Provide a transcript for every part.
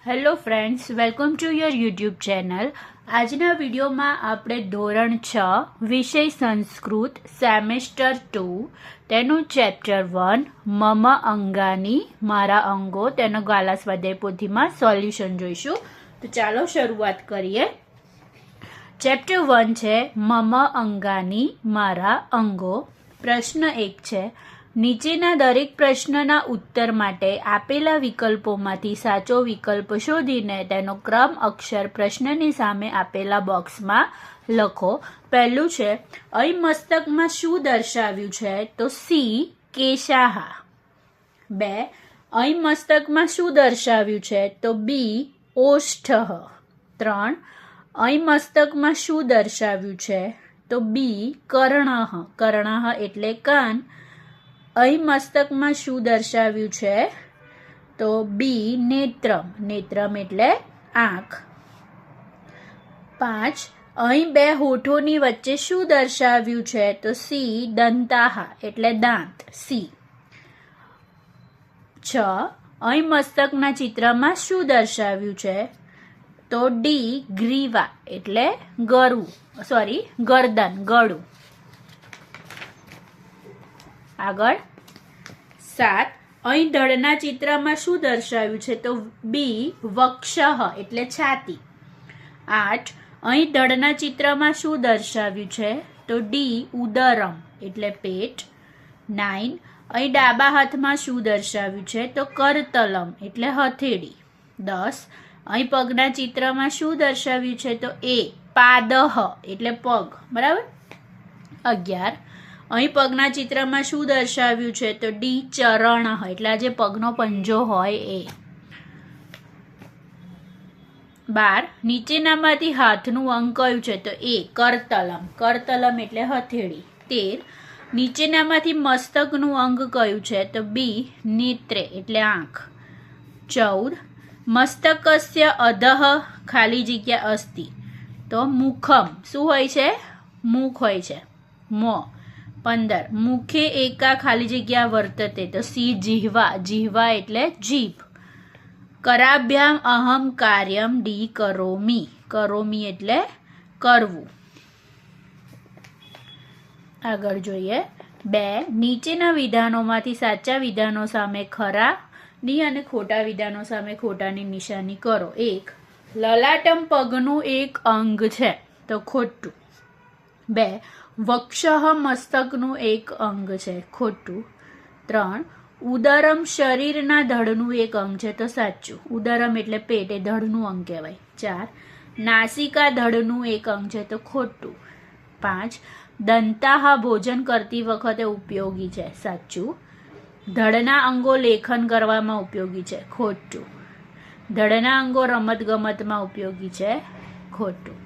Hello friends, welcome to your YouTube channel. આજના વિડીયોમાં આપણે ધોરણ 6 વિષય સંસ્કૃત સેમેસ્ટર 2 તેનું ચેપ્ટર 1 મમ અંગાની મારા અંગો તેનો ગાલા સ્વાધ્યાય પોથીમાં સોલ્યુશન જોઈશું. તો ચાલો શરૂઆત કરીએ. ચેપ્ટર 1 છે મમ અંગાની મારા અંગો. પ્રશ્ન 1 છે, નીચેના દરેક પ્રશ્નના ઉત્તર માટે આપેલા વિકલ્પોમાંથી સાચો વિકલ્પ શોધીને તેનો ક્રમ અક્ષર પ્રશ્નની સામે આપેલા બોક્સમાં લખો. પહેલું છે, અહીં મસ્તકમાં શું દર્શાવ્યું છે? તો સી કેશાહા. 2, અહીં મસ્તકમાં શું દર્શાવ્યું છે? તો બી ઓષ્ઠ. 3, અહીં મસ્તકમાં શું દર્શાવ્યું છે? તો બી કર્ણઃ. કર્ણઃ એટલે કાન. અહીં મસ્તકમાં શું દર્શાવ્યું છે? તો બી નેત્રમ. નેત્રમ એટલે આંખ. 5, અહીં બે હોઠોની વચ્ચે શું દર્શાવ્યું છે? તો સી દંતાહા એટલે દાંત. સી. 6, અહીં મસ્તકના ચિત્રમાં શું દર્શાવ્યું છે? તો ડી ગ્રીવા એટલે ગળું. ગરદન, ગળું. આગળ 7, અહીં ધડના ચિત્રમાં શું દર્શાવ્યું છે? તો બી વક્ષઃ એટલે છાતી. 8, અહીં ધડના ચિત્રમાં શું દર્શાવ્યું છે? તો ડી ઉદરમ એટલે પેટ. 9, અહીં ડાબા હાથમાં શું દર્શાવ્યું છે? તો કરતલમ એટલે હથેળી. 10, અહીં પગના ચિત્રમાં શું દર્શાવ્યું છે? તો એ પાદહ એટલે પગ. બરાબર. 11, અહીં પગના ચિત્રમાં શું દર્શાવ્યું છે? તો ડી ચરણ એટલે આ જે પગનો પંજો હોય એ. 12, નીચેનામાંથી હાથનું અંગ કયું છે? તો એ કરતલમ. કરતલમ એટલે હથેળી. 13, નીચેનામાંથી મસ્તકનું અંગ કયું છે? તો બી નેત્રે એટલે આંખ. 14, મસ્તકસ્ય અધઃ ખાલી જગ્યા અસ્તિ. તો મુખમ શું હોય છે? મુખ હોય છે. મો. 15, મુખે એકા ખાલી જગ્યા વર્તતે. તો સી જીહવા. જીહવા એટલે જીભ. કરાભ્યામ અહમ કાર્યમ ડી કરોમી. કરોમી એટલે કરવું. આગળ જોઈએ. 2, નીચેના વિધાનોમાંથી સાચા વિધાનો સામે ખરાની અને ખોટા વિધાનો સામે ખોટાની નિશાની કરો. 1, લલાટમ પગનું એક અંગ છે. તો ખોટું. 2, વક્ષઃ મસ્તકનું એક અંગ છે. ખોટું. 3, ઉદરમ શરીરના ધડનું એક અંગ છે. તો સાચું. ઉદરમ એટલે પેટ, એ ધડનું અંગ કહેવાય. 4, નાસિકા ધડનું એક અંગ છે. તો ખોટું. 5, દંતાહા ભોજન કરતી વખતે ઉપયોગી છે. સાચું. ધડના અંગો લેખન કરવામાં ઉપયોગી છે. ખોટું. ધડના અંગો રમતગમતમાં ઉપયોગી છે. ખોટું.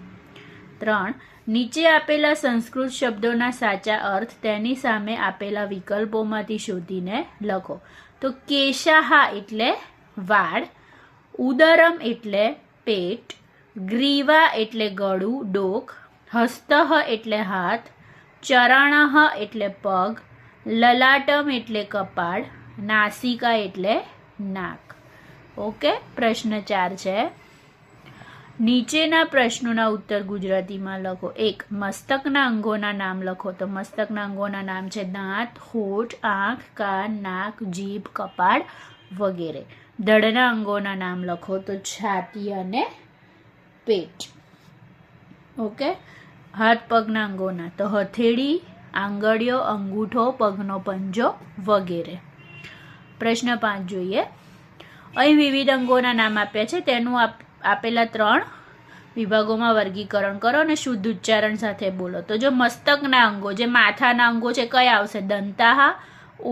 3, નીચે આપેલા સંસ્કૃત શબ્દોના સાચા અર્થ તેની સામે આપેલા વિકલ્પોમાંથી શોધીને લખો. તો કેશાહા એટલે વાળ, ઉદરમ એટલે પેટ, ગ્રીવા એટલે ગળું, ડોક, હસ્તઃ એટલે હાથ, ચરણઃ એટલે પગ, લલાટમ એટલે કપાળ, નાસિકા એટલે નાક. ઓકે. પ્રશ્ન 4 છે, નીચેના પ્રશ્નોના ઉત્તર ગુજરાતીમાં લખો. 1, મસ્તકના અંગોના નામ લખો. તો મસ્તકના અંગોના નામ છે દાંત, હોઠ, આંખ, કાન, નાક, જીભ, કપાળ વગેરે. ધડના અંગોના નામ લખો. તો છાતી અને પેટ. ઓકે. હાથ પગના અંગોના તો હથેળી, આંગળીઓ, અંગૂઠો, પગનો પંજો વગેરે. પ્રશ્ન 5 જોઈએ. અહીં વિવિધ અંગોના નામ આપ્યા છે, તેનું આપેલા 3 વિભાગોમાં વર્ગીકરણ કરો અને શુદ્ધ ઉચ્ચારણ સાથે બોલો. તો જો મસ્તકના અંગો, જે માથાના અંગો છે, કયા આવશે? દંતાહા,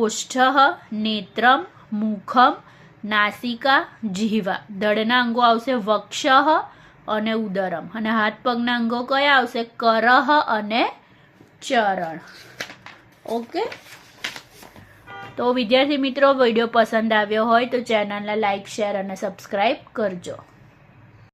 ઓષ્ઠઃ, નેત્રમ, મુખમ, નાસિકા, જીહવા. ધડના અંગો આવશે વક્ષઃ અને ઉદરમ. અને હાથ પગના અંગો કયા આવશે? કરહ અને ચરણ. ઓકે. તો વિદ્યાર્થી મિત્રો, વિડીયો પસંદ આવ્યો હોય તો ચેનલને લાઈક, શેર અને સબસ્ક્રાઈબ કરજો.